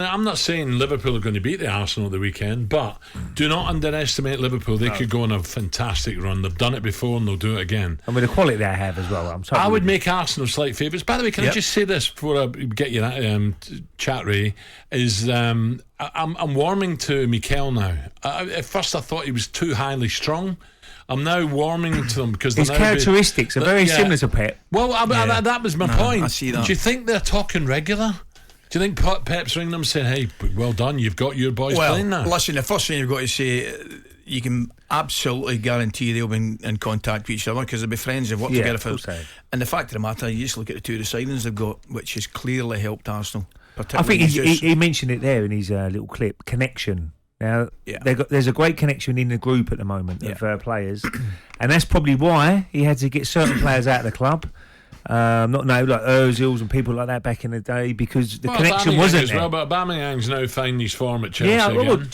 I'm not saying Liverpool are going to beat the Arsenal at the weekend, but do not underestimate Liverpool. They could go on a fantastic run. They've done it before and they'll do it again. And with the quality they have as well, I would make Arsenal slight favourites. By the way, can I just say this before I get your chat, Ray? I'm warming to Mikel now. At first I thought he was too highly strung. I'm now warming to them because his characteristics are very similar to Pep. Well, that was my point. I see that. Do you think they're talking regular? Do you think Pep's ringing them saying, "Hey, well done, you've got your boys playing now"? Listen, the first thing you've got to say, you can absolutely guarantee they'll be in contact with each other because they'll be friends. They've worked together for. And the fact of the matter, you just look at the two of the signings they've got, which has clearly helped Arsenal. I think he mentioned it there in his little clip. Connection. Now, there's a great connection in the group at the moment of players, and that's probably why he had to get certain players out of the club. Not now like Ozils and people like that back in the day because the connection wasn't there. Well, but Aubameyang's now found his form at Chelsea.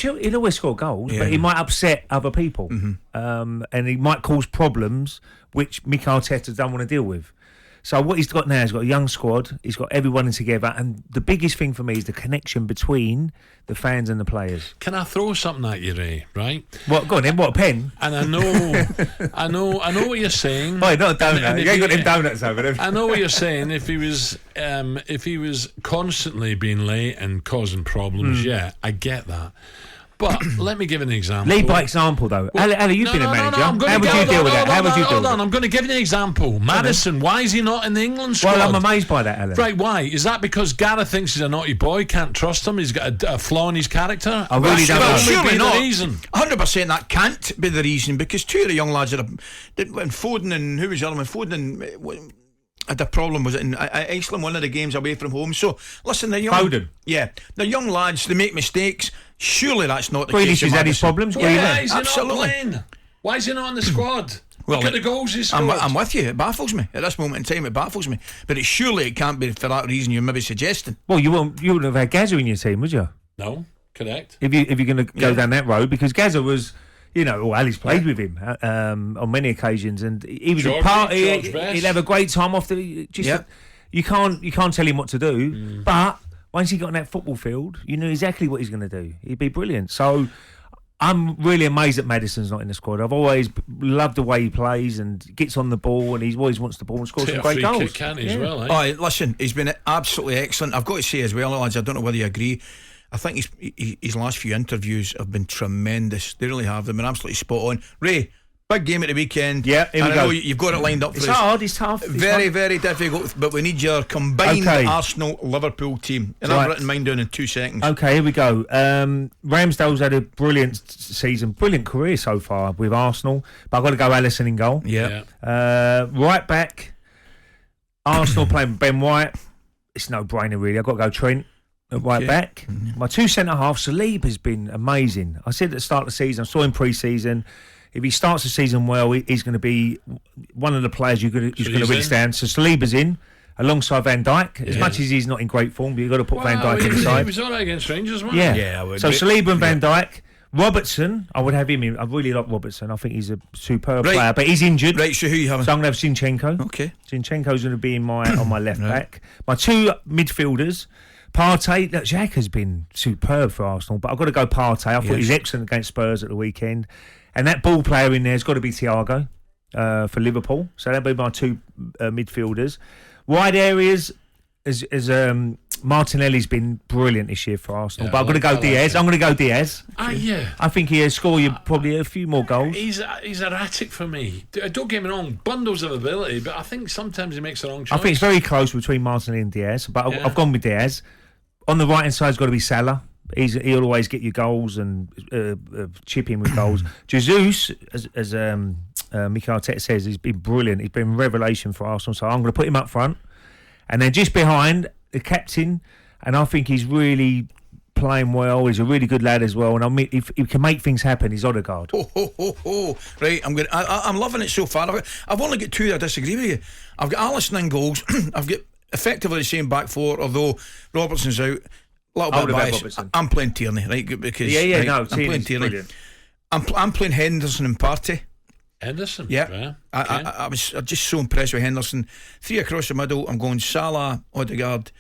He'll always score goals, but he might upset other people, and he might cause problems which Mikel Arteta don't want to deal with. So what he's got now, he's got a young squad, he's got everyone in together, and the biggest thing for me is the connection between the fans and the players. Can I throw something at you, Ray? Right? What? Go on then. What, a pen? And I know what you're saying. Oh, not a donut. You ain't got them donuts over there. I know what you're saying. If he was constantly being late and causing problems, I get that. But let me give an example. Lead by example, though. Ali, you've been a manager. How would you deal with that? Hold on, I'm going to give you an example. Madison, why is he not in the England squad? Well, I'm amazed by that, Alan. Right, why? Is that because Gareth thinks he's a naughty boy, can't trust him, he's got a flaw in his character? I really don't know. Surely not. 100% that can't be the reason, because two of the young lads when Foden and who was the other one? Foden had a problem, was it in Iceland, one of the games away from home. So listen, they're young. Foden. Yeah, they're young lads, they make mistakes. Surely that's not the case. Grealish has had his problems. Why is he not playing? Why is he not in the squad? Well, look at the goals he scored. I'm with you. It baffles me at this moment in time. It baffles me. But surely it can't be for that reason you're maybe suggesting. Well, you wouldn't have had Gazza in your team, would you? No, correct. If you're going to go down that road, because Gazza was, Ali's played with him on many occasions, and he was a part. He'd have a great time off the. You can't tell him what to do, but once he got on that football field, you knew exactly what he's going to do. He'd be brilliant. So I'm really amazed that Maddison's not in the squad. I've always loved the way he plays and gets on the ball, and he always wants the ball and scores some great goals. Can as well, eh? Oh, listen, he's been absolutely excellent. I've got to say as well, lads, I don't know whether you agree, I think his last few interviews have been tremendous. They really have. They've been absolutely spot on. Ray, big game at the weekend. Yeah, here we go. I know you've got it lined up for us. It's hard, it's tough. Very, very difficult, but we need your combined Arsenal-Liverpool team. And I've written mine down in 2 seconds. Okay, here we go. Ramsdale's had a brilliant season, brilliant career so far with Arsenal, but I've got to go Alisson in goal. Yeah. Right back, Arsenal playing Ben White. It's no brainer really. I've got to go Trent at right back. My two centre-halves, Saliba has been amazing. I said at the start of the season, I saw him pre-season. If he starts the season well, he's going to be one of the players who's going to really stand. So Saliba's in alongside Van Dijk. As much as he's not in great form, but you've got to put Van Dijk in the side. He was all right against Rangers, wasn't he? Yeah. So Saliba and Van Dijk. Robertson, I would have him in. I really like Robertson. I think he's a superb player, but he's injured. Right, so who are you having? So I'm going to have Zinchenko. Okay. Zinchenko's going to be on my left back. My two midfielders, Partey. Look, Xhaka has been superb for Arsenal, but I've got to go Partey. I thought he was excellent against Spurs at the weekend. And that ball player in there has got to be Thiago for Liverpool. So that'll be my two midfielders. Wide areas, as Martinelli's been brilliant this year for Arsenal. But I'm going to go Diaz. I'm going to go Diaz. I think he'll score you probably a few more goals. He's erratic for me. Don't get me wrong, bundles of ability, but I think sometimes he makes the wrong choice. I think it's very close between Martinelli and Diaz, but I've gone with Diaz. On the right-hand side's got to be Salah. He'll always get you goals and chip in with goals. Jesus, as Mikel Arteta says, he's been brilliant. He's been a revelation for Arsenal. So I'm going to put him up front. And then just behind, the captain, and I think he's really playing well. He's a really good lad as well. And if he can make things happen, he's Odegaard. Right, I'm loving it so far. I've only got two that I disagree with you. I've got Alisson in goals. I've got effectively the same back four, although Robertson's out. A little bit biased. I'm playing Tierney, right? Because I'm playing Tierney. I'm playing Henderson and Partey. Henderson? Yeah. I was just so impressed with Henderson. 3 across the middle. I'm going Salah, Odegaard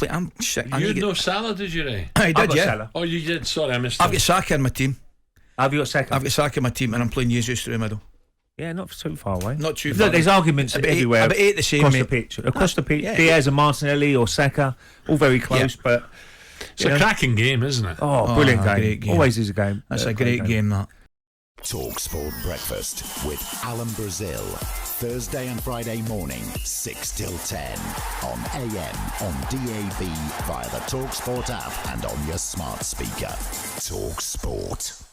I'm sick. You had no Salah, did you, Ray? I did, yeah. Salah. Oh, you did. Sorry, I missed I've that. got Saka in my team. Have you got Saka? I've got Saka in my team, and I'm playing Jesus through the middle. Yeah, not too far away. Not too far. Look, there's arguments everywhere. About 8 the same, across mate. the pitch. Across the pitch. Yeah. Diaz and Martinelli or Saka, all very close, but It's a cracking game, isn't it? Brilliant game. Great game. Always is a game. That's a great game, that. talkSPORT Breakfast with Alan Brazil. Thursday and Friday morning, 6 till 10. On AM, on DAB, via the talkSPORT app and on your smart speaker. talkSPORT.